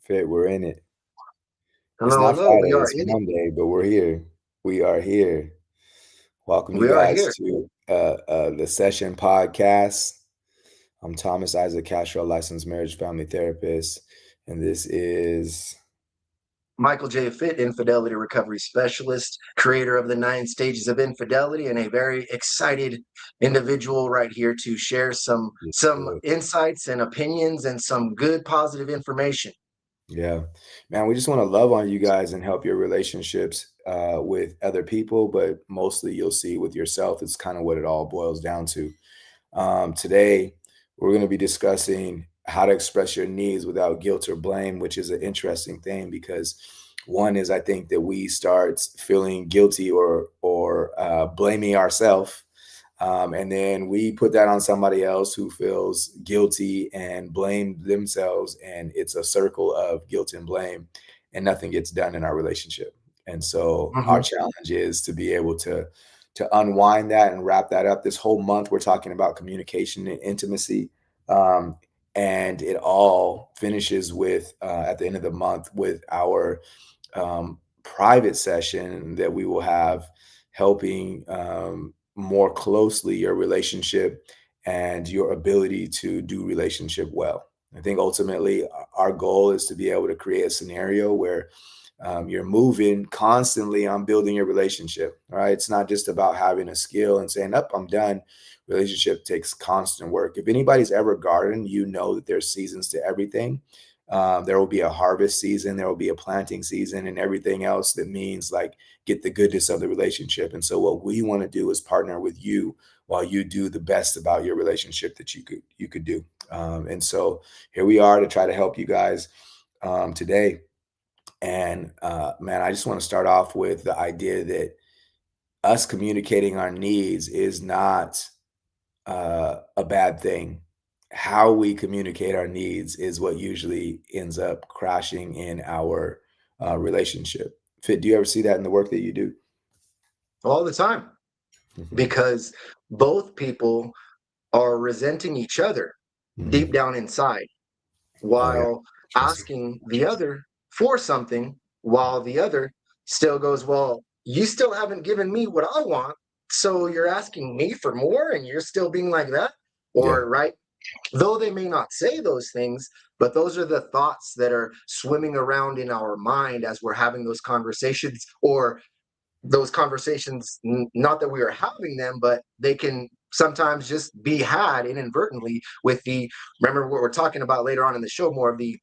Fit, we're in it. It's Hello, not hello. We Friday, are it's in it. Monday, but we're here. We are here. Welcome you We are guys here. to the Session Podcast. I'm Thomas Isaac Castro, licensed marriage family therapist, and this is Michael J. Fit, infidelity recovery specialist, creator of the 9 stages of infidelity, and a very excited individual right here to share some insights and opinions and some good positive information. yeah, man. We just want to love on you guys and help your relationships with other people, but mostly you'll see with yourself. It's kind of what it all boils down to. Today, we're going to be discussing how to express your needs without guilt or blame, which is an interesting thing because one is I think that we start feeling guilty or blaming ourselves, and then we put that on somebody else who feels guilty and blame themselves, and it's a circle of guilt and blame, and nothing gets done in our relationship. And so our Mhm. challenge is to be able to unwind that and wrap that up. This whole month, we're talking about communication and intimacy. Um, and it all finishes with, at the end of the month, with our private session that we will have helping more closely your relationship and your ability to do relationship well. I think ultimately our goal is to be able to create a scenario where you're moving constantly on building your relationship. Right? It's not just about having a skill and saying, "Up, I'm done." Relationship takes constant work. If anybody's ever gardened, you know that there's seasons to everything. There will be a harvest season, there will be a planting season, and everything else that means like get the goodness of the relationship. And so, what we want to do is partner with you while you do the best about your relationship that you could do. And so, here we are to try to help you guys today. And man, I just want to start off with the idea that us communicating our needs is not a bad thing. How we communicate our needs is what usually ends up crashing in our relationship. Fit, do you ever see that in the work that you do? All the time. Mhm. Because both people are resenting each other deep Mhm. down inside Oh yeah, while interesting. asking the other for something, while the other still goes, well, you still haven't given me what I want, so you're asking me for more and you're still being like that? Yeah, Or, right? Though they may not say those things, but those are the thoughts that are swimming around in our mind as we're having those conversations, or those conversations, not that we are having them, but they can sometimes just be had inadvertently with the, remember what we're talking about later on in the show, more of the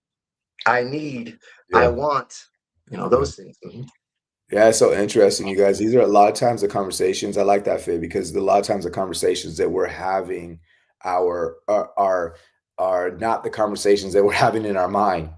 I need, I yeah, want, yeah. those things. Mhm. Yeah, it's so interesting, you guys. These are a lot of times the conversations. I like that, Fit, because a lot of times the conversations that we're having are not the conversations that we're having in our mind.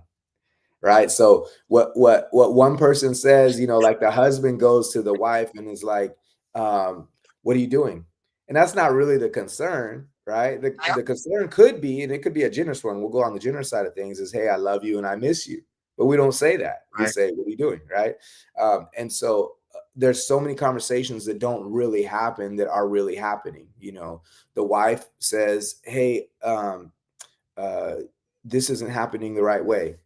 Right. So what one person says, like the husband goes to the wife and is like, what are you doing? And that's not really the concern, right? The concern could be, and it could be a generous one. We'll go on the generous side of things is, hey, I love you and I miss you. But we don't say that. We Right. say, what are you doing? Right. And so there's so many conversations that don't really happen that are really happening. The wife says, hey, uh, this isn't happening the right way,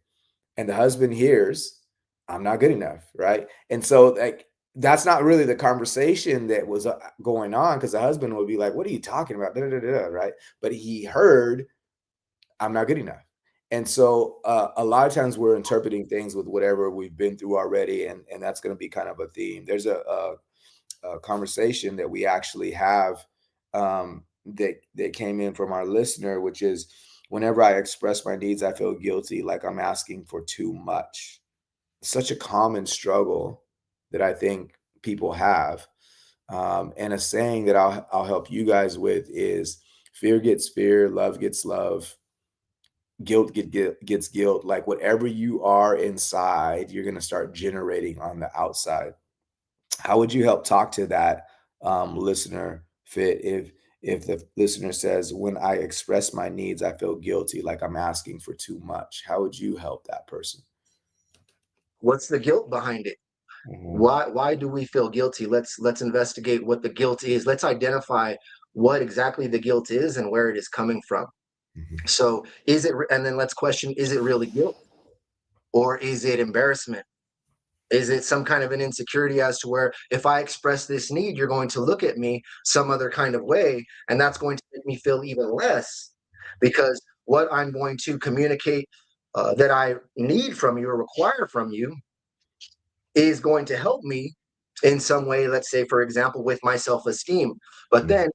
and the husband hears, I'm not good enough, right? And so like that's not really the conversation that was going on, because the husband would be like, what are you talking about, da, da, da, da, right? But he heard, I'm not good enough. And so a lot of times we're interpreting things with whatever we've been through already, and that's going to be kind of a theme. There's a conversation that we actually have, that came in from our listener, which is, whenever I express my needs, I feel guilty, like I'm asking for too much. Such a common struggle that I think people have. And a saying that I'll help you guys with is, fear gets fear, love gets love, gets guilt. Like whatever you are inside, you're going to start generating on the outside. How would you help talk to that listener, Fit, if the listener says, when I express my needs, I feel guilty, like I'm asking for too much? How would you help that person? What's the guilt behind it? Mhm, Why do we feel guilty? Let's investigate what the guilt is. Let's identify what exactly the guilt is and where it is coming from. mhm, So is it, and then let's question, is it really guilt? Or is it embarrassment? Is it some kind of an insecurity as to where if I express this need, you're going to look at me some other kind of way, and that's going to make me feel even less because what I'm going to communicate that I need from you or require from you is going to help me in some way, let's say, for example, with my self esteem. But Mhm. then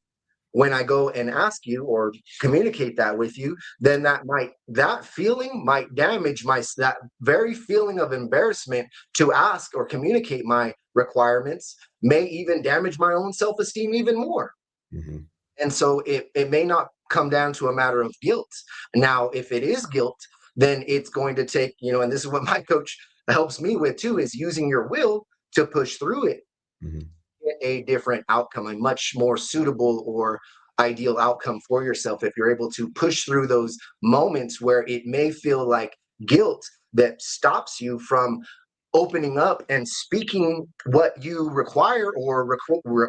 when I go and ask you or communicate that with you, then that feeling might damage my that very feeling of embarrassment to ask or communicate my requirements may even damage my own self-esteem even more. Mhm. And so it may not come down to a matter of guilt. Now, if it is guilt, then it's going to take, and this is what my coach helps me with too, is using your will to push through it, Mhm. get a different outcome, a much more suitable or ideal outcome for yourself if you're able to push through those moments where it may feel like guilt that stops you from opening up and speaking what you require or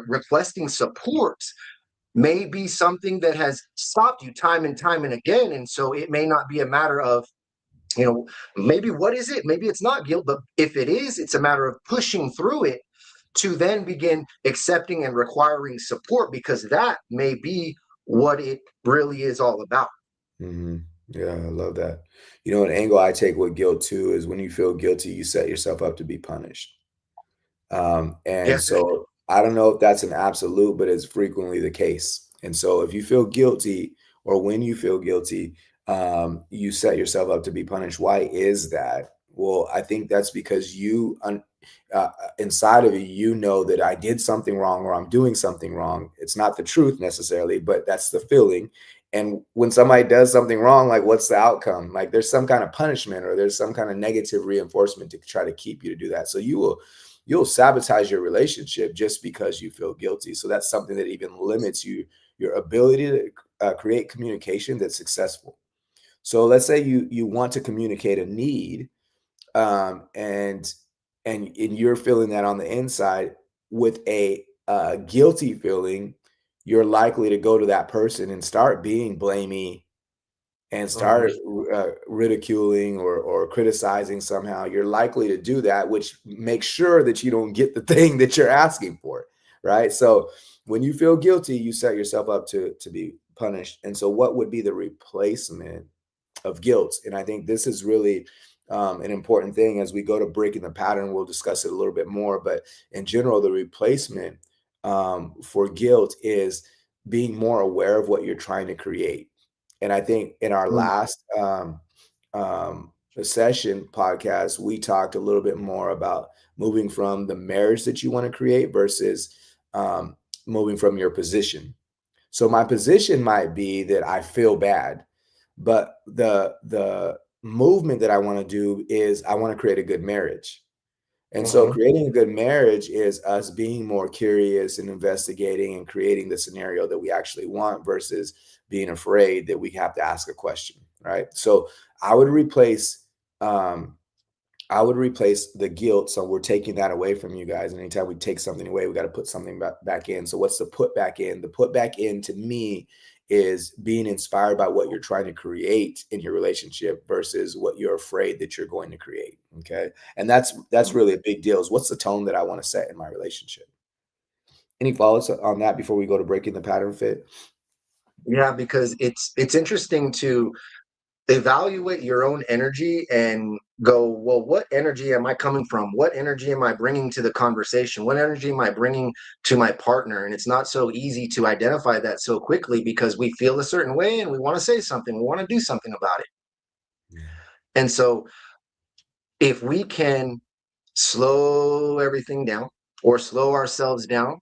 requesting support may be something that has stopped you time and time and again. And so it may not be a matter of, maybe what is it? Maybe it's not guilt, but if it is, it's a matter of pushing through it to then begin accepting and requiring support because that may be what it really is all about. Mhm. Yeah, I love that. An angle I take with guilt too is when you feel guilty, you set yourself up to be punished. And Yeah. so I don't know if that's an absolute, but it's frequently the case. And so if you feel guilty or when you feel guilty, you set yourself up to be punished. Why is that? Well, I think that's because inside of you, you know that I did something wrong or I'm doing something wrong. It's not the truth necessarily, but that's the feeling. And when somebody does something wrong, like what's the outcome? Like there's some kind of punishment or there's some kind of negative reinforcement to try to keep you to do that. So you'll sabotage your relationship just because you feel guilty. So that's something that even limits your ability to create communication that's successful. So let's say you want to communicate a need, and you're feeling that on the inside with a guilty feeling. You're likely to go to that person and start being blamey and Mhm. start ridiculing or criticizing somehow. You're likely to do that, which makes sure that you don't get the thing that you're asking for, right? So when you feel guilty, you set yourself up to be punished. And so what would be the replacement of guilt? And I think this is really an important thing as we go to breaking the pattern. We'll discuss it a little bit more, but in general, the replacement for guilt is being more aware of what you're trying to create. And I think in our Mm. last um, session podcast, we talked a little bit more about moving from the marriage that you want to create versus um, moving from your position. So my position might be that I feel bad, but the movement that I want to do is I want to create a good marriage. And so Mhm. creating a good marriage is us being more curious and investigating and creating the scenario that we actually want versus being afraid that we have to ask a question, right? So I would replace um, I would replace the guilt. So we're taking that away from you guys. And anytime we take something away, we got to put something back in. So what's the put back in? The put back in to me is being inspired by what you're trying to create in your relationship versus what you're afraid that you're going to create. Okay. And that's really a big deal is what's the tone that I want to set in my relationship? Any follow-ups on that before we go to breaking the pattern fit? Yeah, because it's interesting to evaluate your own energy and go, well, what energy am I coming from? What energy am I bringing to the conversation? What energy am I bringing to my partner? And it's not so easy to identify that so quickly because we feel a certain way and we want to say something, we want to do something about it. Yeah. And so if we can slow everything down or slow ourselves down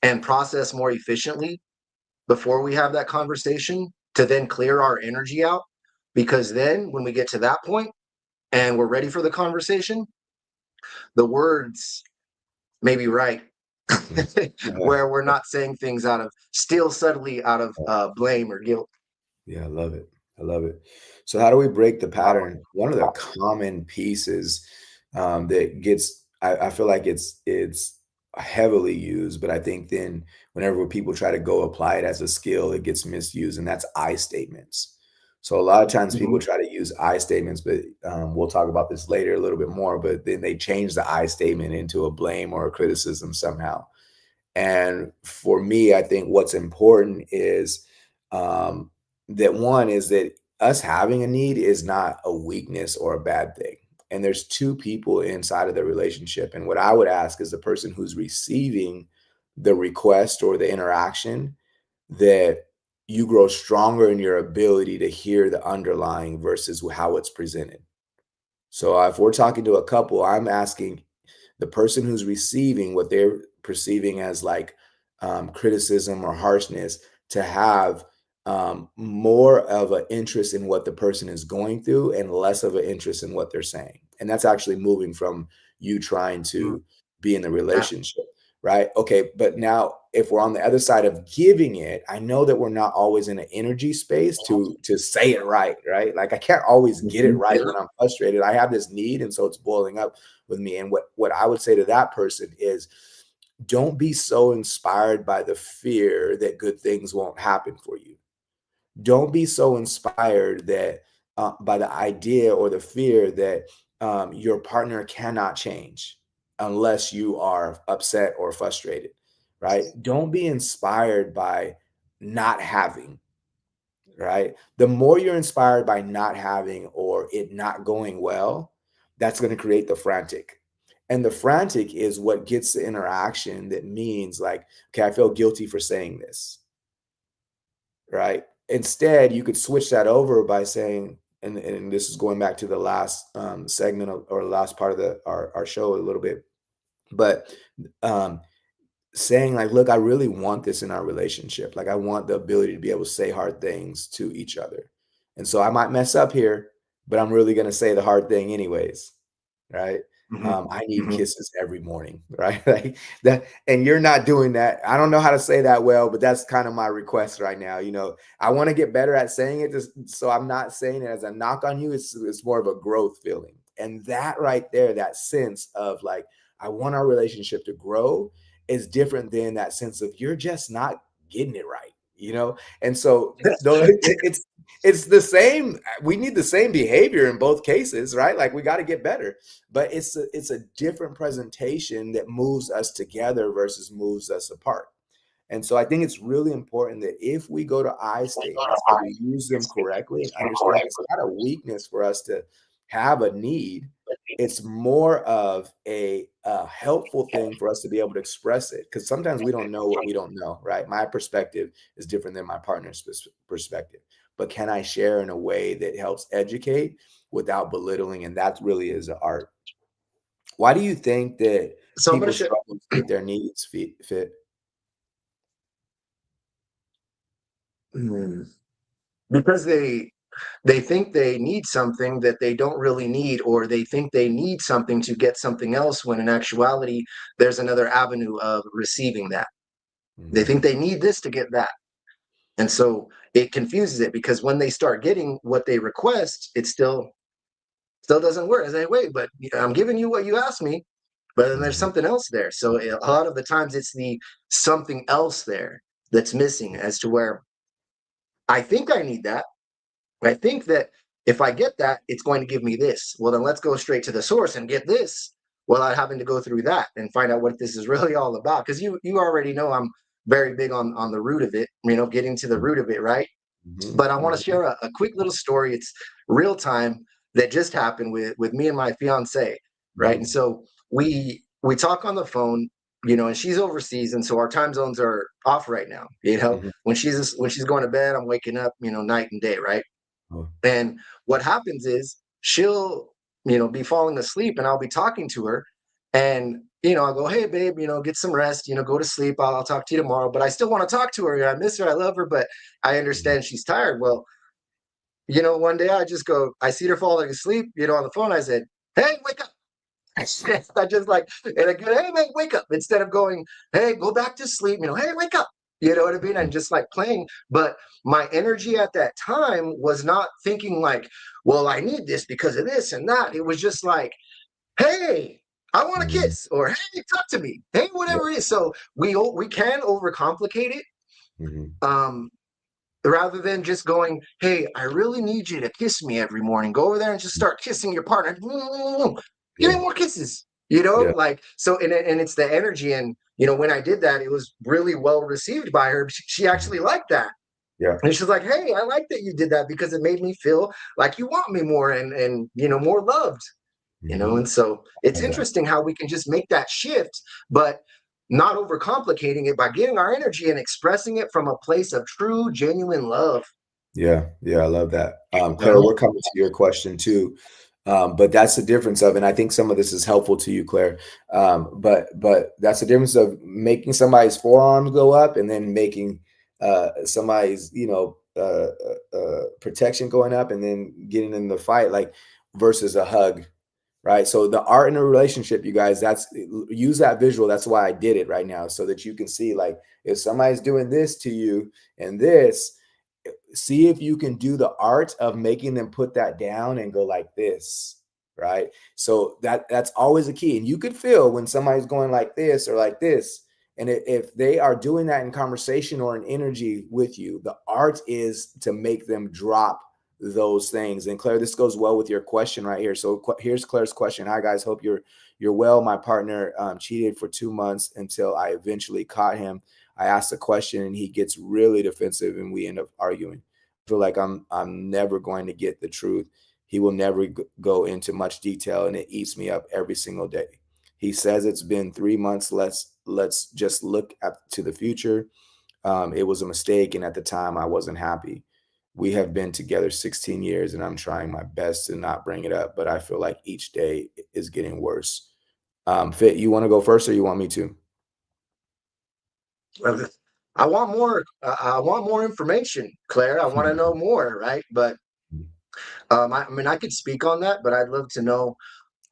and process more efficiently before we have that conversation to then clear our energy out, because then when we get to that point and we're ready for the conversation, the words may be right. Mhm. Where we're not saying things out of still subtly out of blame or guilt. Yeah, I love it. I love it. So how do we break the pattern? One of the common pieces that gets, I feel like it's heavily used, but I think then whenever people try to go apply it as a skill, it gets misused, and that's I statements. So a lot of times people Mhm. try to use I statements, but we'll talk about this later a little bit more. But then they change the I statement into a blame or a criticism somehow. And for me, I think what's important is um, that one is that us having a need is not a weakness or a bad thing. And there's two people inside of the relationship. And what I would ask is the person who's receiving the request or the interaction that you grow stronger in your ability to hear the underlying versus how it's presented. So if we're talking to a couple, I'm asking the person who's receiving what they're perceiving as like criticism or harshness to have more of an interest in what the person is going through and less of an interest in what they're saying. And that's actually moving from you trying Mhm. to be in the Yeah. relationship, right? Okay, but now if we're on the other side of giving it, I know that we're not always in an energy space to say it right, right? Like I can't always get it Mhm. right Yeah. when I'm frustrated. I have this need, and so it's boiling up with me. And what I would say to that person is don't be so inspired by the fear that good things won't happen for you. Don't be so inspired that by the idea or the fear that your partner cannot change unless you are upset or frustrated, right? Don't be inspired by not having, right? The more you're inspired by not having or it not going well, that's going to create the frantic. And the frantic is what gets the interaction that means like, okay, I feel guilty for saying this, right? Instead, you could switch that over by saying, and this is going back to the last segment of, or last part of our show a little bit, but um, saying like, look, I really want this in our relationship. Like I want the ability to be able to say hard things to each other. And so I might mess up here, but I'm really going to say the hard thing anyways. Right. Mhm. I need Mhm. kisses every morning. Right. Like that. And you're not doing that. I don't know how to say that well, but that's kind of my request right now. I want to get better at saying it. Just so I'm not saying it as a knock on you. It's more of a growth feeling. And that right there, that sense of like, I want our relationship to grow is different than that sense of you're just not getting it right. And so though it's the same, we need the same behavior in both cases, right? Like we got to get better, but it's a different presentation that moves us together versus moves us apart. And so I think it's really important that if we go to I statements, that we use them correctly and understand it's not a weakness for us to have a need. It's more of a helpful thing for us to be able to express it because sometimes we don't know what we don't know, right? My perspective is different than my partner's perspective. But can I share in a way that helps educate without belittling? And that really is an art. Why do you think that So I'm going people to share. struggle to get their needs fit? Hmm. Because they think they need something that they don't really need, or they think they need something to get something else, when in actuality there's another avenue of receiving that. They Mhm. think they need this to get that, and so it confuses it, because when they start getting what they request, it still doesn't work. I say, wait, but I'm giving you what you asked me, but then there's Mhm. something else there. So a lot of the times it's the something else there that's missing, as to where I think I need that. I think that if I get that, it's going to give me this. Well, then let's go straight to the source and get this without having to go through that and find out what this is really all about. Because you already know I'm very big on the root of it, getting to the root of it, right? Mhm. But I want to Mhm. share a quick little story. It's real time, that just happened with me and my fiance, right? And Mhm. so we talk on the phone, and she's overseas, and so our time zones are off right now. Mhm. When she's going to bed, I'm waking up, night and day, right? Oh. And what happens is she'll, be falling asleep, and I'll be talking to her, and I'll go, hey babe, get some rest, go to sleep. I'll talk to you tomorrow. But I still want to talk to her. I miss her. I love her, but I Mhm. understand she's tired. Well, one day I see her falling asleep, on the phone. I said, hey, wake up. I just like, and I go, hey, man, wake up, instead of going, hey, go back to sleep, hey, wake up. You know what I mean? And just like playing. But my energy at that time was not thinking like, well, I need this because of this and that. It was just like, hey, I want a Mhm. kiss, or hey, talk to me. Hey, Yeah. whatever it is. So we can overcomplicate it. Mhm. Um, rather than just going, hey, I really need you to kiss me every morning. Go over there and just start kissing your partner. Give me Yeah. more kisses. You know, Yeah. like so, and it's the energy. And when I did that, it was really well received by her. She Mhm. actually liked that. Yeah. And she's like, hey, I like that you did that because it made me feel like you want me more and more loved. Mhm. And so it's Love that. interesting how we can just make that shift, but not overcomplicating it by getting our energy and expressing it from a place of true, genuine love. Yeah, yeah, I love that. You Claire, we're know? coming to your question too, but that's the difference of, and I think some of this is helpful to you, Claire. But that's the difference of making somebody's forearms go up and then making somebody's protection going up and then getting in the fight, like versus a hug, right? So the art in a relationship, you guys, that's use that visual. That's why I did it right now, so that you can see, like, if somebody's doing this to you and this, see if you can do the art of making them put that down and go like this, right? So that's always a key. And you could feel when somebody's going like this or like this. And if they are doing that in conversation or in energy with you, the art is to make them drop those things. And Claire, this goes well with your question right here. So here's Claire's question. Hi guys, hope you're well. My partner cheated for 2 months until I eventually caught him. I asked a question and he gets really defensive and we end up arguing. I feel like I'm never going to get the truth. He will never go into much detail and it eats me up every single day. He says it's been 3 months. Let's just look to the future. It was a mistake, and at the time, I wasn't happy. We have been together 16 years, and I'm trying my best to not bring it up, but I feel like each day is getting worse. Fit, you want to go first, or you want me to? I want more. I want more information, Claire. I want to know more, right? But I mean, I could speak on that, but I'd love to know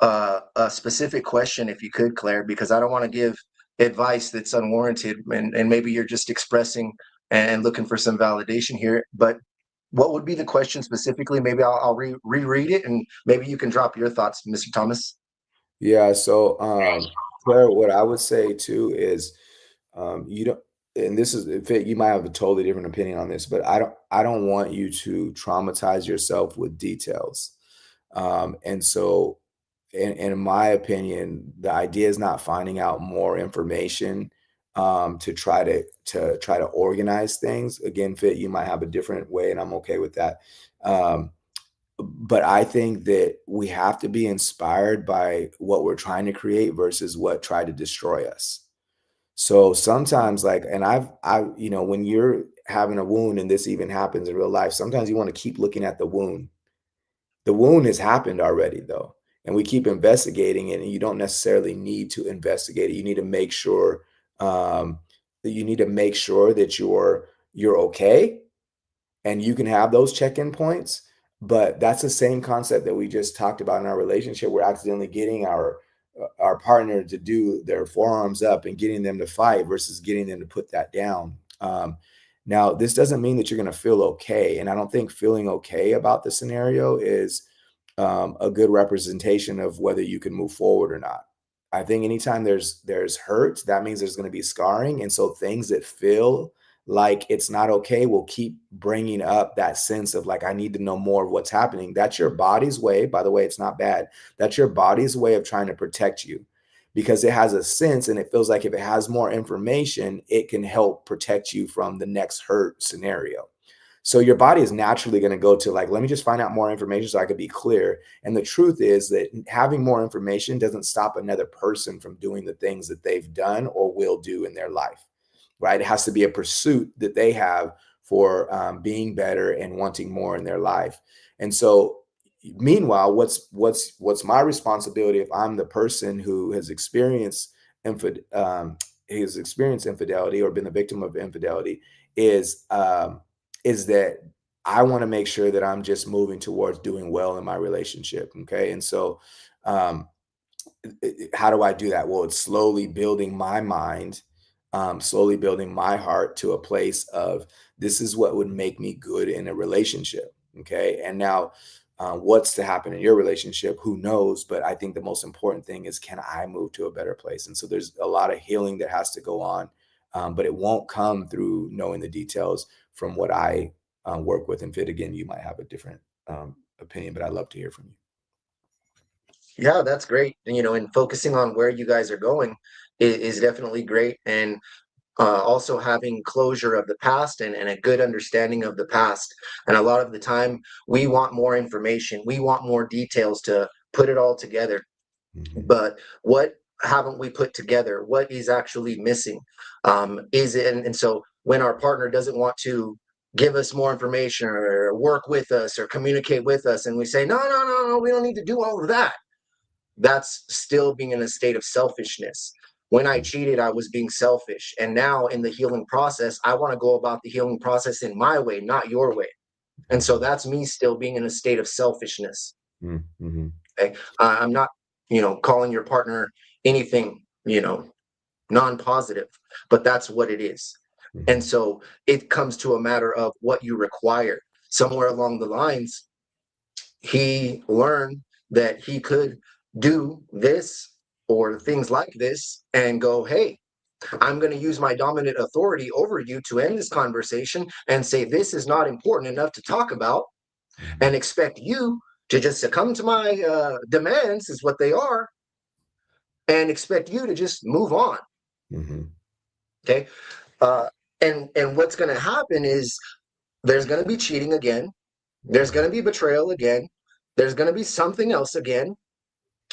a specific question if you could, Claire, because I don't want to give advice that's unwarranted, and maybe you're just expressing and looking for some validation here. But what would be the question specifically? Maybe I'll reread it, and maybe you can drop your thoughts, Mr. Thomas. Yeah. So, Claire, what I would say too is, you don't, and this is, Fit, you might have a totally different opinion on this, but I don't want you to traumatize yourself with details. And so, in my opinion, the idea is not finding out more information to try to organize things. Again, Fit, you might have a different way, and I'm okay with that. Um, but I think that we have to be inspired by what we're trying to create versus what tried to destroy us. So sometimes, like, and when you're having a wound, and this even happens in real life, sometimes you want to keep looking at the wound. The wound has happened already, though, and we keep investigating it, and you don't necessarily need to investigate it. You need to make sure that you're okay, and you can have those check-in points. But that's the same concept that we just talked about in our relationship. We're accidentally getting our partner to do their forearms up and getting them to fight versus getting them to put that down. Now, this doesn't mean that you're going to feel okay, and I don't think feeling okay about the scenario is a good representation of whether you can move forward or not. I think anytime there's hurt, that means there's going to be scarring, and so things that feel like it's not okay will keep bringing up that sense of, like, I need to know more of what's happening. That's your body's way. By the way, it's not bad. That's your body's way of trying to protect you, because it has a sense and it feels like if it has more information, it can help protect you from the next hurt scenario. So your body is naturally going to go to, like, let me just find out more information so I could be clear. And the truth is that having more information doesn't stop another person from doing the things that they've done or will do in their life, right? It has to be a pursuit that they have for being better and wanting more in their life. And so, meanwhile, what's my responsibility if I'm the person who has experienced infidelity or been the victim of infidelity? Is that I want to make sure that I'm just moving towards doing well in my relationship. Okay. And so, um, how do I do that? Well, it's slowly building my mind, slowly building my heart to a place of, this is what would make me good in a relationship. Okay. And now, what's to happen in your relationship? Who knows? But I think the most important thing is, can I move to a better place? And so there's a lot of healing that has to go on but it won't come through knowing the details from what I work with. And Fit, again, you might have a different opinion, but I'd love to hear from you. Yeah, that's great. And focusing on where you guys are going is definitely great. And also having closure of the past and a good understanding of the past. And a lot of the time, we want more information, we want more details to put it all together. Mm-hmm. But what haven't we put together? What is actually missing? Is it, and so when our partner doesn't want to give us more information or work with us or communicate with us, and we say, no, no, no, no, we don't need to do all of that, that's still being in a state of selfishness. When I cheated, I was being selfish. And now in the healing process, I want to go about the healing process in my way, not your way. And so that's me still being in a state of selfishness. Mm-hmm. Okay. I'm not, calling your partner anything, non-positive, but that's what it is. Mm-hmm. And so it comes to a matter of what you require. Somewhere along the lines, he learned that he could do this or things like this and go, hey, I'm going to use my dominant authority over you to end this conversation and say this is not important enough to talk about, and expect you to just succumb to my demands, is what they are, and expect you to just move on. Mm-hmm. Okay. uh, and what's going to happen is there's going to be cheating again, there's going to be betrayal again, there's going to be something else again,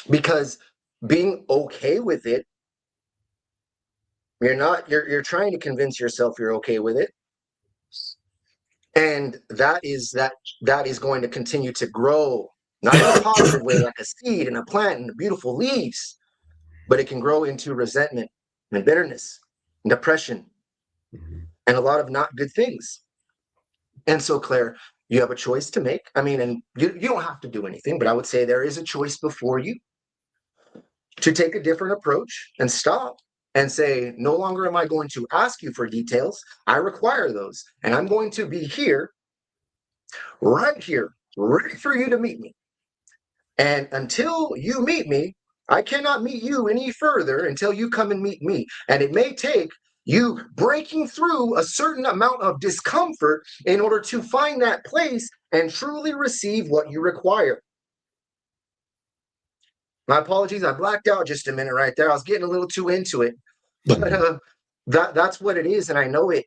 because being okay with it, you're trying to convince yourself you're okay with it, and that is going to continue to grow, not in a positive way like a seed and a plant and beautiful leaves, but it can grow into resentment and bitterness and depression Mm-hmm. and a lot of not good things. And so, Claire, you have a choice to make. I mean, and you don't have to do anything, but I would say there is a choice before you to take a different approach and stop and say, no longer am I going to ask you for details. I require those. And I'm going to be right here, ready for you to meet me. And until you meet me, I cannot meet you any further until you come and meet me. And it may take you breaking through a certain amount of discomfort in order to find that place and truly receive what you require. My apologies, I blacked out just a minute right there. I was getting a little too into it. But that's what it is. And I know it,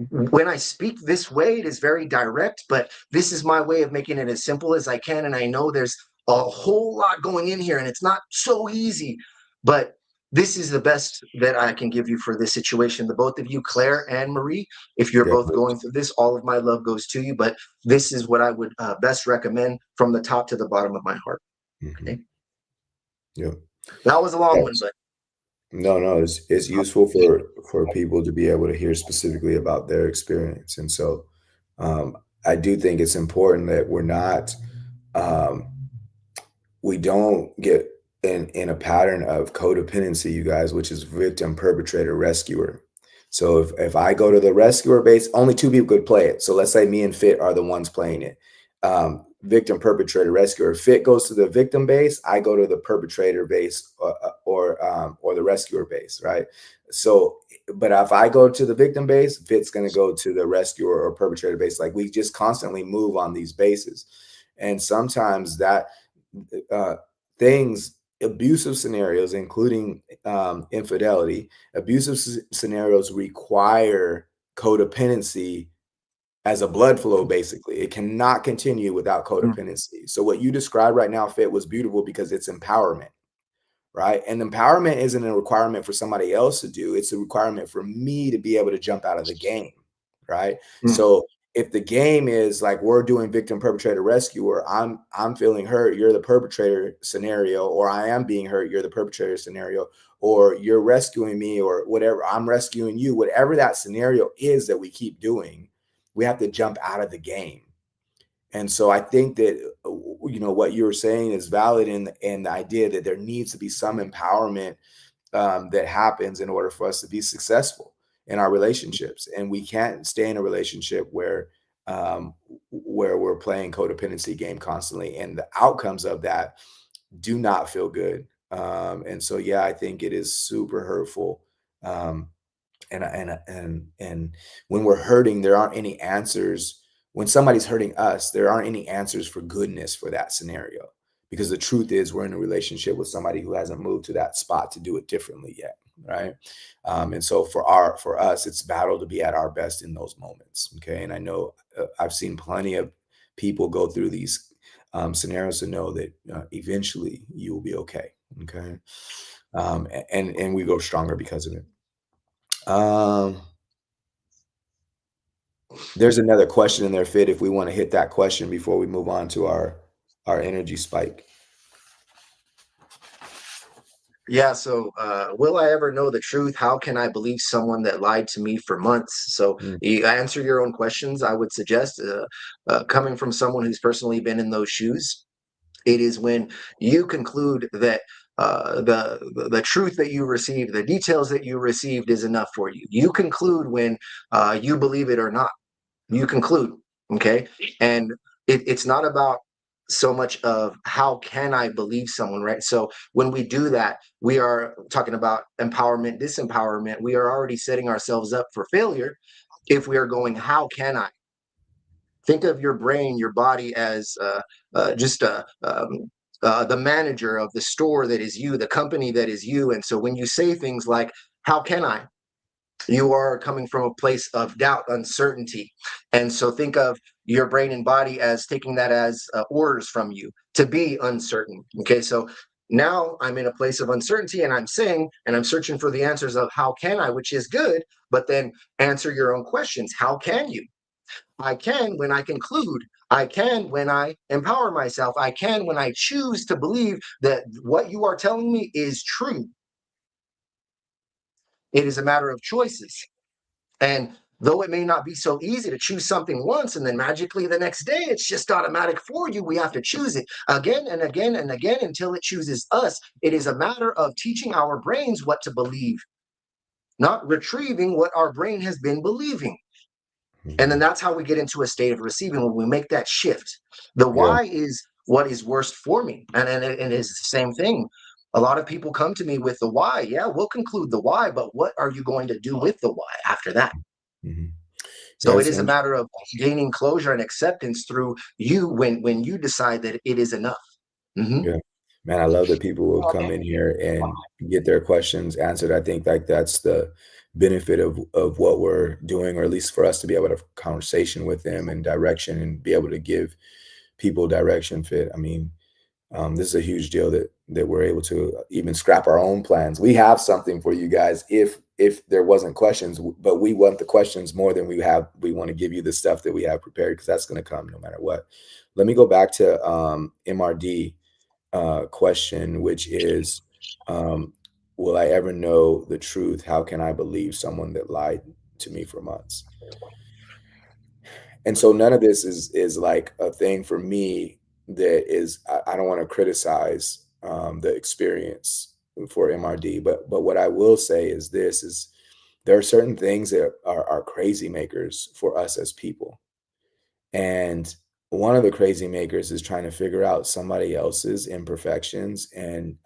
when I speak this way, it is very direct, but this is my way of making it as simple as I can. And I know there's a whole lot going in here and it's not so easy, but this is the best that I can give you for this situation. The both of you, Claire and Marie, if you're Yeah. both going through this, all of my love goes to you, but this is what I would best recommend from the top to the bottom of my heart. Mm-hmm. Okay. Yeah. That was a long one, Yes. but No, it's useful for people to be able to hear specifically about their experience. And so I do think it's important that um, we don't get in a pattern of codependency, you guys, which is victim, perpetrator, rescuer. So if I go to the rescuer base, only two people could play it. So let's say me and Fit are the ones playing it. Victim, perpetrator, rescuer. Fit goes to the victim base. I go to the perpetrator base, or the rescuer base, right? So, but if I go to the victim base, Fit's going to go to the rescuer or perpetrator base. Like, we just constantly move on these bases, and sometimes that uh, things, abusive scenarios, including infidelity, abusive scenarios require codependency as a blood flow. Basically, it cannot continue without codependency. So what you described right now, Fit, was beautiful because it's empowerment, right? And empowerment isn't a requirement for somebody else to do. It's a requirement for me to be able to jump out of the game, right? So if the game is like we're doing victim, perpetrator, rescuer, I'm feeling hurt, you're the perpetrator scenario, or I am being hurt, you're the perpetrator scenario, or you're rescuing me, or whatever, I'm rescuing you, whatever that scenario is that we keep doing, we have to jump out of the game. And so I think that what you're saying is valid in the idea that there needs to be some empowerment that happens in order for us to be successful in our relationships. And we can't stay in a relationship where we're playing codependency game constantly, and the outcomes of that do not feel good. And so, yeah, I think it is super hurtful. and when we're hurting, there aren't any answers. When somebody's hurting us, there aren't any answers for goodness for that scenario, because the truth is we're in a relationship with somebody who hasn't moved to that spot to do it differently yet, right? And so for us, it's battle to be at our best in those moments. Okay, and I know I've seen plenty of people go through these scenarios to know that eventually you will be okay. Okay, and we go stronger because of it. Um, there's another question in there, Fit. If we want to hit that question before we move on to our energy spike. Yeah, so will I ever know the truth? How can I believe someone that lied to me for months? So Mm, you answer your own questions. I would suggest, coming from someone who's personally been in those shoes, it is when you conclude that the truth that you received, the details that you received, is enough for you. You conclude when you believe it or not. You conclude, okay, and it's not about so much of how can I believe someone, right? So when we do that, we are talking about empowerment, disempowerment. We are already setting ourselves up for failure if we are going, how can I? Think of your brain, your body as just the manager of the store that is you, the company that is you. And so when you say things like, how can I? You are coming from a place of doubt, uncertainty. And so think of your brain and body as taking that as orders from you to be uncertain. Okay, so now I'm in a place of uncertainty and I'm saying, and I'm searching for the answers of how can I, which is good, but then answer your own questions. How can you? I can when I conclude. I can when I empower myself. I can when I choose to believe that what you are telling me is true. It is a matter of choices. And though it may not be so easy to choose something once and then magically the next day it's just automatic for you, we have to choose it again and again and again until it chooses us. It is a matter of teaching our brains what to believe, not retrieving what our brain has been believing. And then mhm. that's how we get into a state of receiving when we make that shift. The Yeah. why is what is worst for me. And it's the same thing. A lot of people come to me with the why. Yeah, we'll conclude the why, but what are you going to do with the why after that? Mhm. Yeah, So it it's is a interesting. matter of gaining closure and acceptance through you when you decide that it is enough. Mhm. Yeah. Man, I love that people will come in here and get their questions answered. I think like that's the benefit of what we're doing, or at least for us to be able to have a conversation with them and direction and be able to give people direction. Fit. I mean, this is a huge deal that we're able to even scrap our own plans. We have something for you guys if there wasn't questions, but we want the questions more than we have. We want to give you the stuff that we have prepared because that's going to come no matter what. Let me go back to MRD question, which is, um, will I ever know the truth? How can I believe someone that lied to me for months? And so none of this is like a thing for me that is I don't want to criticize the experience for MRD, but what I will say is this is there are certain things that are crazy makers for us as people. And one of the crazy makers is trying to figure out somebody else's imperfections and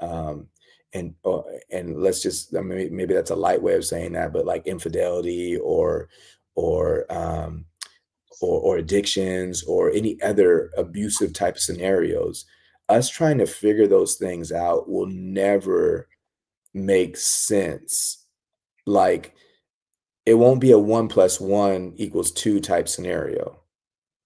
and let's just I mean, maybe that's a light way of saying that, but like infidelity or or addictions or any other abusive type of scenarios, us trying to figure those things out will never make sense. Like it won't be a 1 + 1 = 2 type scenario.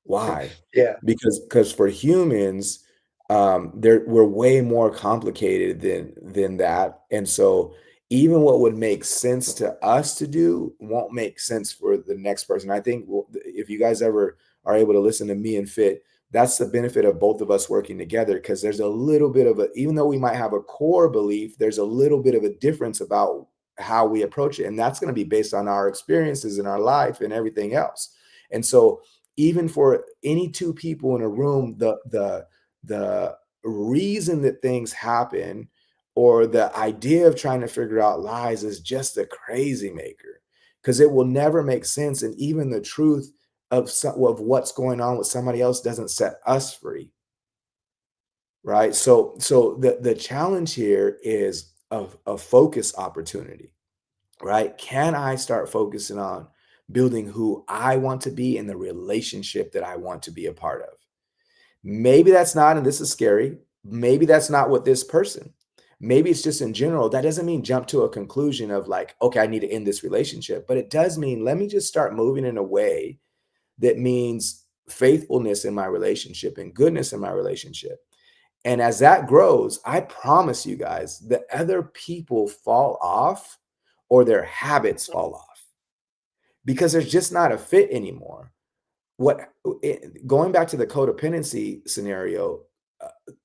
Why? Yeah. Because for humans, we're way more complicated than that, and so even what would make sense to us to do won't make sense for the next person. I think if you guys ever are able to listen to me and Fit, that's the benefit of both of us working together because there's a little bit of a even though we might have a core belief, there's a little bit of a difference about how we approach it, and that's going to be based on our experiences in our life and everything else. And so even for any two people in a room, the reason that things happen or the idea of trying to figure out lies is just a crazy maker because it will never make sense. And even the truth of what's going on with somebody else doesn't set us free. Right. So the challenge here is a focus opportunity. right? Can I start focusing on building who I want to be in the relationship that I want to be a part of? Maybe that's not, and this is scary, maybe that's not what this person. Maybe it's just in general. That doesn't mean jump to a conclusion of like, okay, I need to end this relationship. But it does mean let me just start moving in a way that means faithfulness in my relationship and goodness in my relationship. And as that grows, I promise you guys, the other people fall off or their habits fall off because there's just not a fit anymore. Going back to the codependency scenario,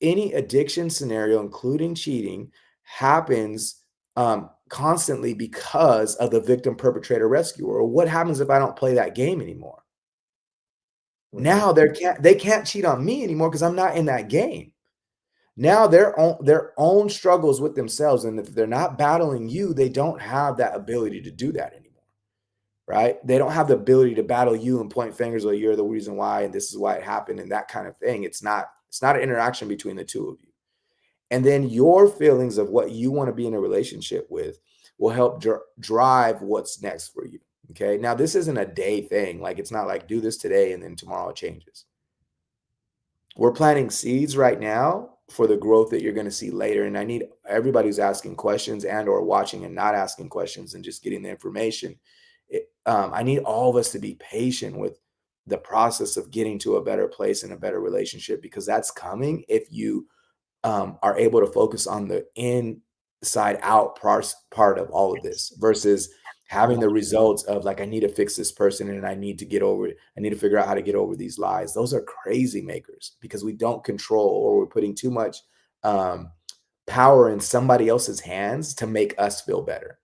any addiction scenario, including cheating, happens constantly because of the victim perpetrator rescuer. Or what happens if I don't play that game anymore? Now they can't cheat on me anymore because I'm not in that game. Now their own struggles with themselves, and if they're not battling you, they don't have that ability to do that anymore. Right? They don't have the ability to battle you and point fingers, or you're the reason why, and this is why it happened, and that kind of thing. It's not an interaction between the two of you. And then your feelings of what you want to be in a relationship with will help drive what's next for you. Okay. Now, this isn't a day thing. Like, it's not like do this today and then tomorrow it changes. We're planting seeds right now for the growth that you're going to see later. And I need everybody who's asking questions and or watching and not asking questions and just getting the information. I need all of us to be patient with the process of getting to a better place and a better relationship, because that's coming if you are able to focus on the inside out part of all of this versus having the results of like, I need to fix this person and I need to get over it. I need to figure out how to get over these lies. Those are crazy makers because we don't control, or we're putting too much power in somebody else's hands to make us feel better.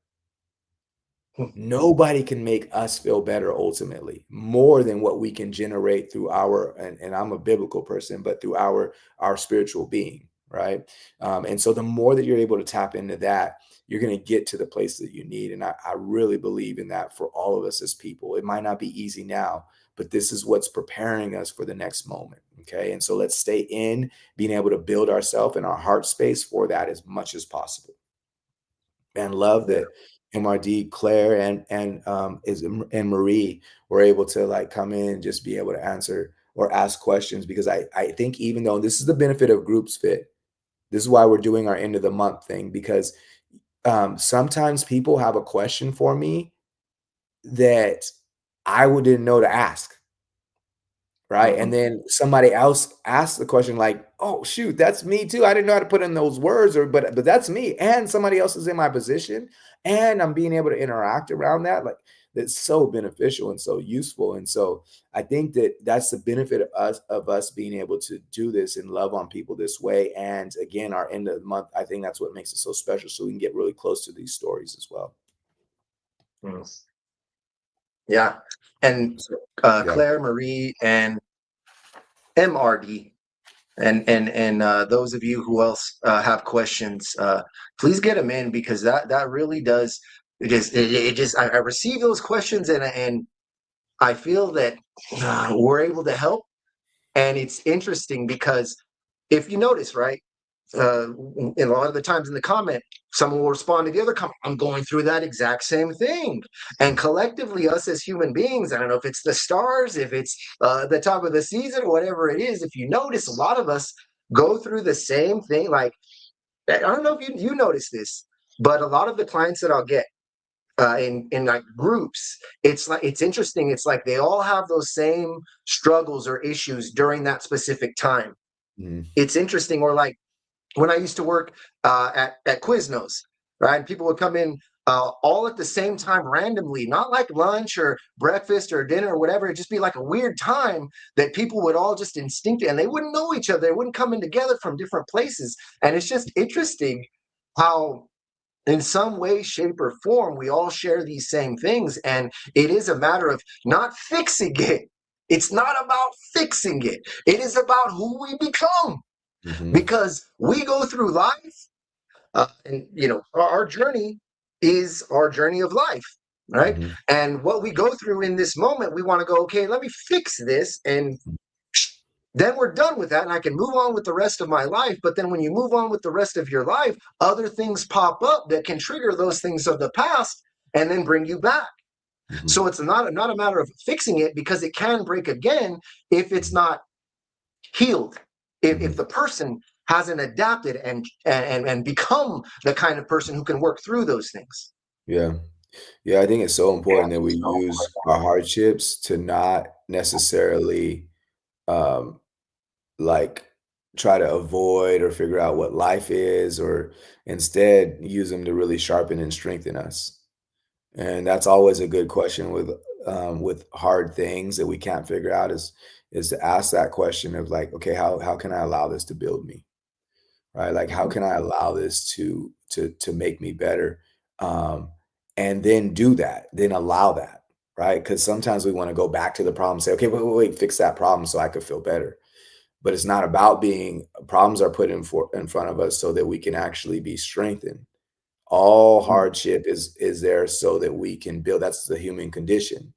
Nobody can make us feel better ultimately more than what we can generate through our, and I'm a biblical person, but through our spiritual being, right? And so the more that you're able to tap into that, you're going to get to the place that you need. And I really believe in that for all of us as people. It might not be easy now, but this is what's preparing us for the next moment. Okay. And so let's stay in being able to build ourselves and our heart space for that as much as possible. And love that MRD, Claire, and Marie were able to like come in and just be able to answer or ask questions, because I think even though this is the benefit of groups fit, this is why we're doing our end of the month thing, because sometimes people have a question for me that I didn't know to ask. Right. And then somebody else asks the question like, oh, shoot, that's me too. I didn't know how to put in those words, but that's me. And somebody else is in my position and I'm being able to interact around that. Like, that's so beneficial and so useful. And so I think that that's the benefit of us being able to do this and love on people this way. And again, our end of the month, I think that's what makes it so special. So we can get really close to these stories as well. Yeah. And So, yeah. Claire, Marie, and MRD, and those of you who else have questions, please get them in, because that really does it just I receive those questions, and I feel that we're able to help. And it's interesting because if you notice, right, and a lot of the times in the comment, someone will respond to the other comment, I'm going through that exact same thing. And collectively, us as human beings, I don't know if it's the stars, if it's the top of the season, whatever it is, if you notice, a lot of us go through the same thing. Like, I don't know if you notice this, but a lot of the clients that I'll get in like groups, it's interesting. It's like they all have those same struggles or issues during that specific time. It's interesting. Or like, when I used to work at Quiznos, right? People would come in all at the same time randomly, not like lunch or breakfast or dinner or whatever. It'd just be like a weird time that people would all just instinctively, and they wouldn't know each other. They wouldn't come in together from different places. And it's just interesting how, in some way, shape, or form, we all share these same things. And it is a matter of not fixing it. It's not about fixing it. It is about who we become. Because we go through life, and our journey is our journey of life, right? And what we go through in this moment, we want to go, okay, let me fix this, and then we're done with that, and I can move on with the rest of my life. But then when you move on with the rest of your life, other things pop up that can trigger those things of the past, and then bring you back. Mhm. So it's not a matter of fixing it, because it can break again if it's Mhm. not healed. If Mhm. the person hasn't adapted and become the kind of person who can work through those things. Yeah. Yeah, I think it's so Yeah. important that we use our hardships to not necessarily, um, like, try to avoid or figure out what life is, or instead use them to really sharpen and strengthen us. And that's always a good question with hard things that we can't figure out is to ask that question of like, okay, how can I allow this to build me? Right? Like, how can I allow this to make me better? Um, and then do that, then allow that, right? Because sometimes we want to go back to the problem, say, okay, wait, fix that problem so I could feel better. But it's not about being problems are put in front of us so that we can actually be strengthened. All hardship is there so that we can build. That's the human condition,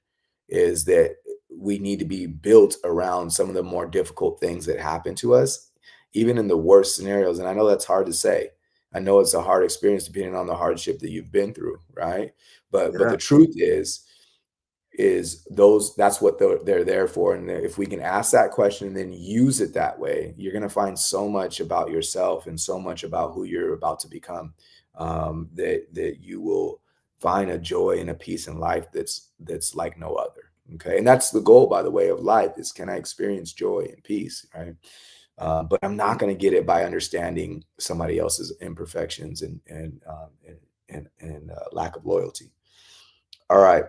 is that we need to be built around some of the more difficult things that happen to us, even in the worst scenarios. And I know that's hard to say. I know it's a hard experience depending on the hardship that you've been through, right? But Yeah. the truth is those that's what they're there for. And if we can ask that question and then use it that way, you're going to find so much about yourself and so much about who you're about to become, that you will find a joy and a peace in life that's like no other. Okay, and that's the goal, by the way, of life, is can I experience joy and peace, right? But I'm not going to get it by understanding somebody else's imperfections and lack of loyalty. All right.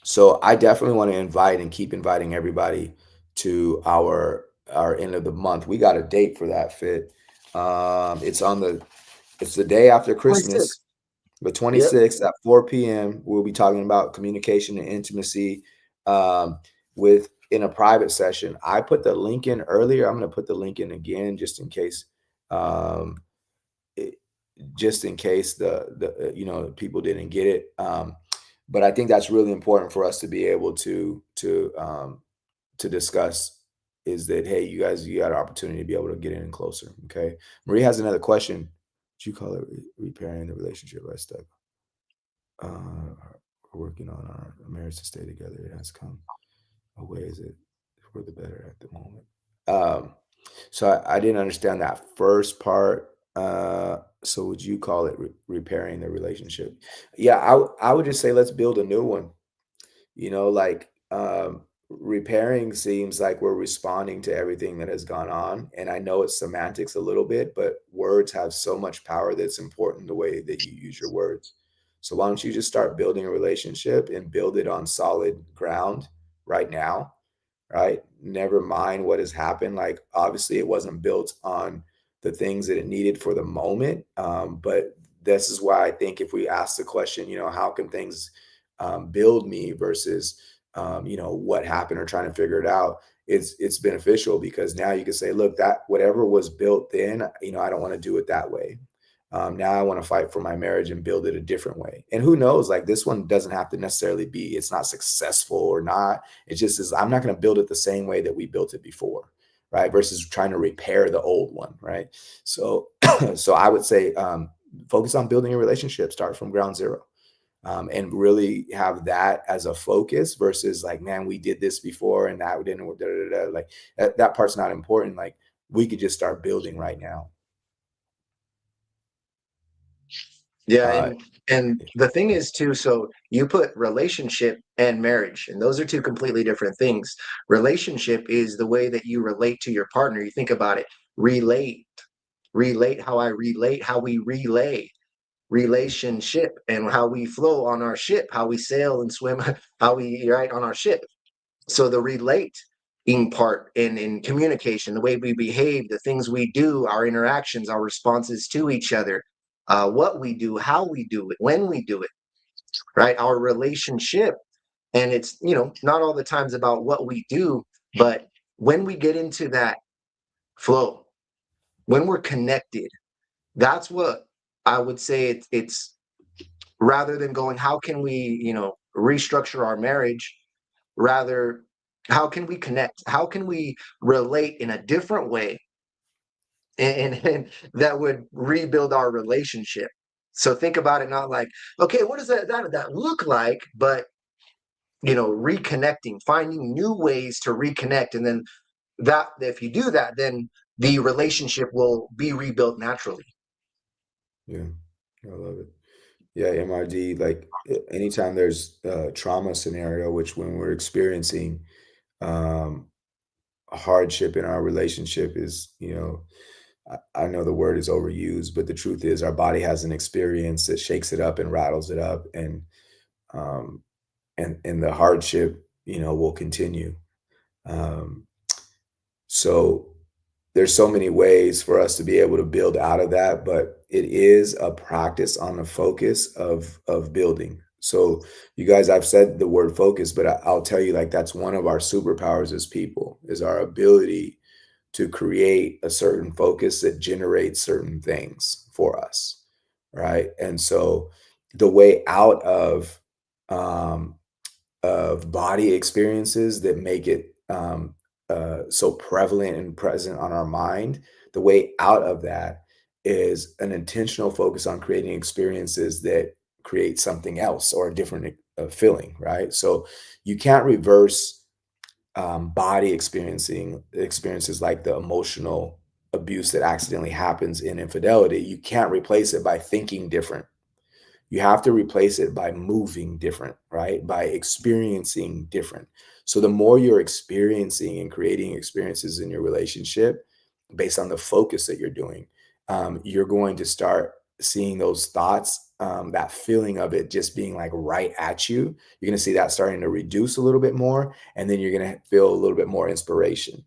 So I definitely want to invite and keep inviting everybody to our end of the month. We got a date for that, Fit. It's the day after 26. Christmas, the Yep. 26th at 4 p.m. We'll be talking about communication and intimacy, um, with in a private session. I put the link in earlier. I'm going to put the link in again um, it, just in case people didn't get it. But I think that's really important for us to be able to discuss, is that, hey, you guys, you got an opportunity to be able to get in closer. Okay, Marie has another question. What you call it, repairing the relationship I stuck. Uh, we're working on our marriage to stay together. It has come a way. Is it for the better at the moment? Um, so I didn't understand that first part. So would you call it repairing the relationship? Yeah, I would just say let's build a new one. Like, repairing seems like we're responding to everything that has gone on. And I know it's semantics a little bit, but words have so much power that's important the way that you use your words. So why don't you just start building a relationship and build it on solid ground right now, right? Never mind what has happened. Like, obviously, it wasn't built on the things that it needed for the moment. But this is why I think if we ask the question, how can things build me versus, what happened or trying to figure it out, it's beneficial, because now you can say, look, that whatever was built then, I don't want to do it that way. Now I want to fight for my marriage and build it a different way. And who knows, like, this one doesn't have to necessarily be, it's not successful or not. It just is, I'm not going to build it the same way that we built it before, right? Versus trying to repair the old one, right? So, so I would say, focus on building a relationship, start from ground zero, and really have that as a focus versus like, man, we did this before and that didn't work. Da, da, da, da. Like that part's not important. Like, we could just start building right now. Yeah, Uh, and the thing is too, so you put relationship and marriage, and those are two completely different things. Relationship is the way that you relate to your partner. You think about it, relate, relate how I relate, how we relay, relationship, and how we flow on our ship, how we sail and swim, how we right on our ship. So the relating part in communication, the way we behave, the things we do, our interactions, our responses to each other, what we do, how we do it, when we do it, right? Our relationship. And it's, not all the times about what we do, but when we get into that flow, when we're connected, that's what I would say it's rather than going, how can we, restructure our marriage? Rather, how can we connect? How can we relate in a different way, and that would rebuild our relationship? So think about it not like, okay, what does that look like? But reconnecting, finding new ways to reconnect. And then that if you do that, then the relationship will be rebuilt naturally. Yeah, I love it. Yeah, MRD, like anytime there's a trauma scenario, which when we're experiencing um, a hardship in our relationship is, I know the word is overused, but the truth is our body has an experience that shakes it up and rattles it up, um, and the hardship, will continue. Um, so there's so many ways for us to be able to build out of that, but it is a practice on the focus of building. So you guys, I've said the word focus, but I'll tell you, like, that's one of our superpowers as people, is our ability to create a certain focus that generates certain things for us, right? And so the way out um, of body experiences that make it so prevalent and present on our mind, the way out of that is an intentional focus on creating experiences that create something else or a different feeling, right? So you can't reverse body experiencing experiences like the emotional abuse that accidentally happens in infidelity. You can't replace it by thinking different. You have to replace it by moving different, right? By experiencing different. So the more you're experiencing and creating experiences in your relationship based on the focus that you're doing, you're going to start seeing those thoughts, that feeling of it just being like right at you. You're going to see that starting to reduce a little bit more. And then you're going to feel a little bit more inspiration,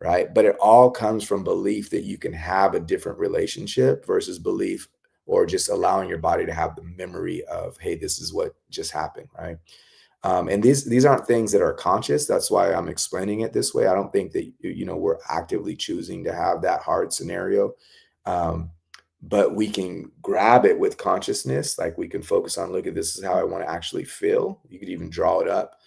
right? But it all comes from belief that you can have a different relationship versus belief or just allowing your body to have the memory of, hey, this is what just happened, right? And these aren't things that are conscious. That's why I'm explaining it this way. I don't think that we're actively choosing to have that hard scenario, um, but we can grab it with consciousness. Like we can focus on, look at this is how I want to actually feel. You could even draw it up,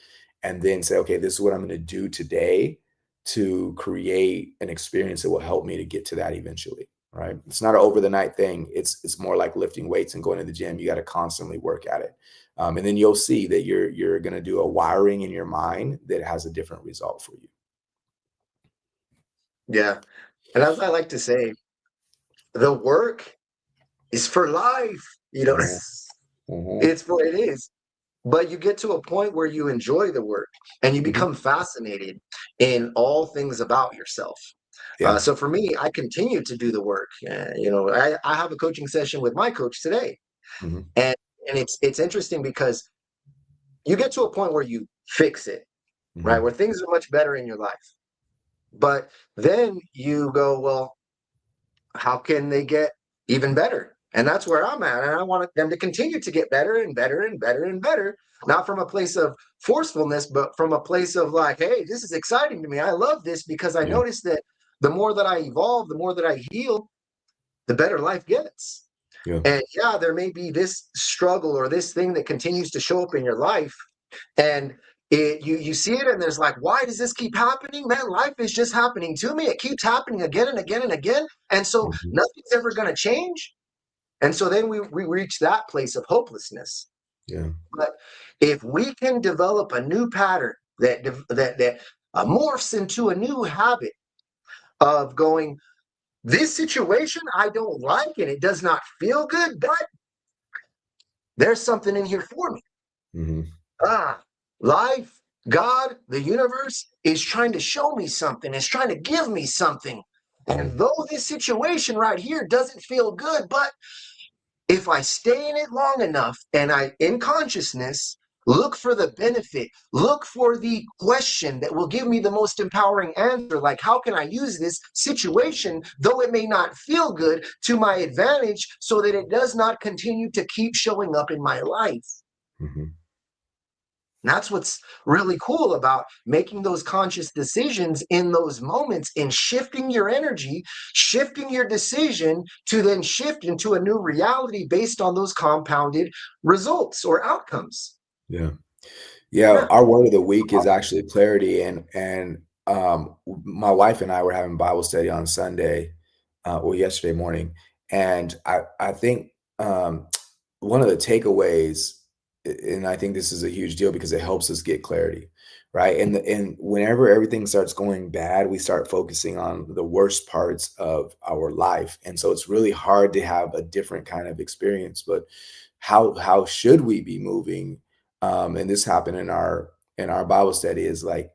and then say, okay, this is what I'm going to do today to create an experience that will help me to get to that eventually. Right? It's not an over the night thing. It's more like lifting weights and going to the gym. You got to constantly work at it. And then you'll see that you're going to do a wiring in your mind that has a different result for you. Yeah. And as I like to say, the work is for life. Mhm, mhm, It's for it is. But you get to a point where you enjoy the work and you mhm. become fascinated in all things about yourself. Yeah. So for me, I continue to do the work. I have a coaching session with my coach today, Mhm, and it's interesting because you get to a point where you fix it, right? mhm. Where things are much better in your life. But then you go, well, how can they get even better? And that's where I'm at. And I want them to continue to get better and better and better and better, not from a place of forcefulness, but from a place of like, hey, this is exciting to me. I love this because I Yeah, notice that the more that I evolve, the more that I heal, the better life gets. yeah. And yeah, there may be this struggle or this thing that continues to show up in your life. And you see it and there's like, why does this keep happening? Man, life is just happening to me. It keeps happening again and again and again. And so Mhm. nothing's ever going to change. And so then we reach that place of hopelessness. Yeah. But if we can develop a new pattern that morphs into a new habit of going, this situation I don't like and it does not feel good, but there's something in here for me. Mhm. Ah, life, God, the universe is trying to show me something, is trying to give me something. Yeah. And though this situation right here doesn't feel good, but if I stay in it long enough and in consciousness, look for the benefit, look for the question that will give me the most empowering answer. Like, how can I use this situation, though it may not feel good, to my advantage so that it does not continue to keep showing up in my life? Mhm. And that's what's really cool about making those conscious decisions in those moments and shifting your energy, shifting your decision to then shift into a new reality based on those compounded results or outcomes. Yeah. Yeah, Yeah. our word of the week is actually clarity, my wife and I were having Bible study on Sunday, or yesterday morning, and I think um, one of the takeaways, and I think this is a huge deal because it helps us get clarity, right? And whenever everything starts going bad, we start focusing on the worst parts of our life, and so it's really hard to have a different kind of experience. But how should we be moving? And this happened in our Bible study is like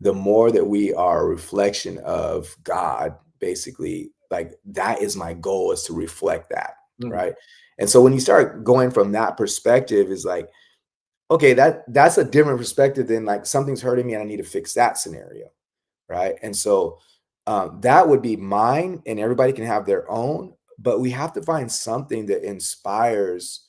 the more that we are a reflection of God, basically, like that is my goal is to reflect that, Mm, right? And so when you start going from that perspective, is like, okay, that's a different perspective than like something's hurting me and I need to fix that scenario, right? And so that would be mine, and everybody can have their own, but we have to find something that inspires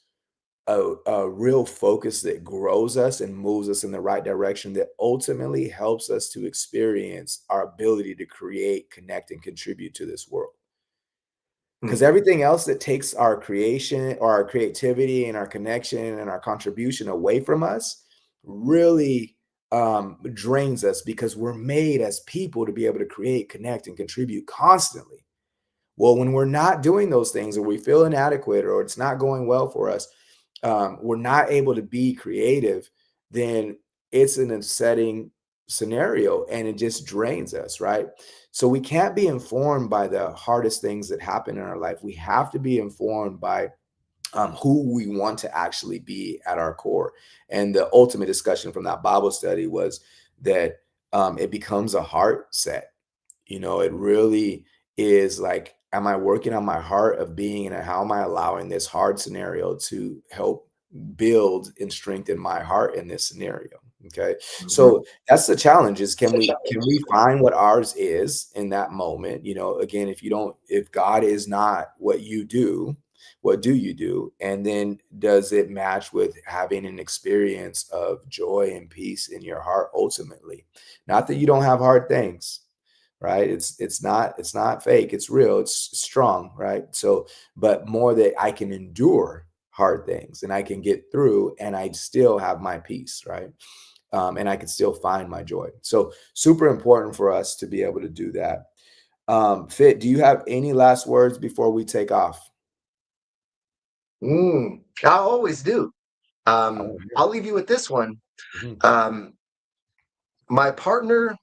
a real focus that grows us and moves us in the right direction that ultimately helps us to experience our ability to create, connect, and contribute to this world. Because mm, everything else that takes our creation or our creativity and our connection and our contribution away from us really drains us because we're made as people to be able to create, connect, and contribute constantly. Well, when we're not doing those things or we feel inadequate or it's not going well for us, we're not able to be creative, then it's an upsetting scenario and it just drains us, right? So we can't be informed by the hardest things that happen in our life. We have to be informed by who we want to actually be at our core. And the ultimate discussion from that Bible study was that it becomes a heart set. It really is like, am I working on my heart of being, and how am I allowing this hard scenario to help build and strengthen my heart in this scenario? Okay. mhm. So that's the challenge is can we find what ours is in that moment? Again, if God is not what you do, what do you do? And then does it match with having an experience of joy and peace in your heart ultimately? Not that you don't have hard things, right? It's not fake, it's real, it's strong, right? So but more that I can endure hard things and I can get through and I still have my peace, right? And I can still find my joy. So super important for us to be able to do that. Fit, do you have any last words before we take off? I always do. Oh, yeah. I'll leave you with this one. Mhm, Um, my partner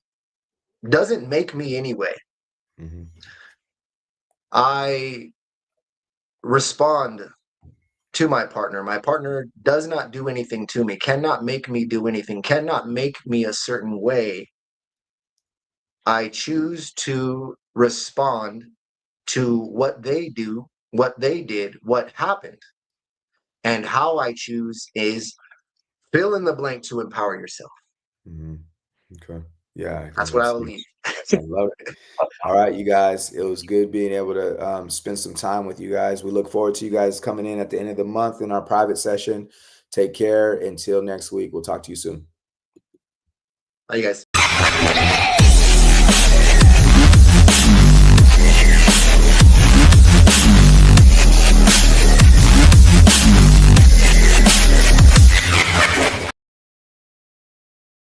doesn't make me anyway. mhm, I respond to my partner. My partner does not do anything to me, cannot make me do anything, cannot make me a certain way. I choose to respond to what they do, what they did, what happened. And how I choose is fill in the blank to empower yourself. mhm. Okay. Yeah, I think That's what I that's will huge. leave. I love it. All right, you guys. It was good being able to spend some time with you guys. We look forward to you guys coming in at the end of the month in our private session. Take care. Until next week, we'll talk to you soon. Bye, you guys.